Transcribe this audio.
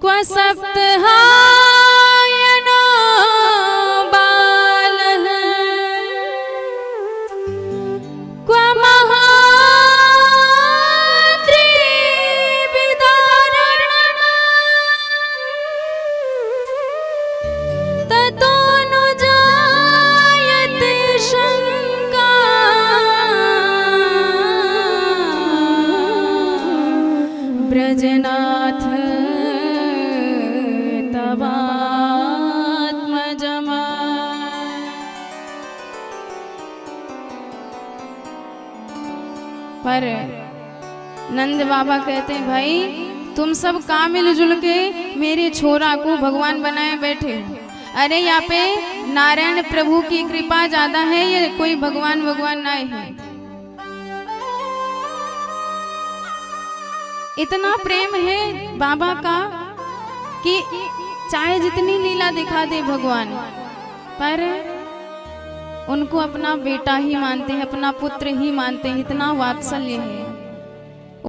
क्व सप्ताहायनो बालः क्व महात्रिविदारणः ततो नु जायते शंका ब्रजनाथ तवात्मजमा। पर नंद बाबा कहते हैं, भाई तुम सब कहाँ मिलजुल के मेरे छोरा को भगवान बनाए बैठे हो। अरे यहाँ पे नारायण प्रभु की कृपा ज्यादा है, ये कोई भगवान भगवान नहीं है। इतना प्रेम है बाबा का कि चाहे जितनी लीला दिखा दे भगवान, पर उनको अपना बेटा ही मानते हैं, अपना पुत्र ही मानते हैं। इतना वात्सल्य है।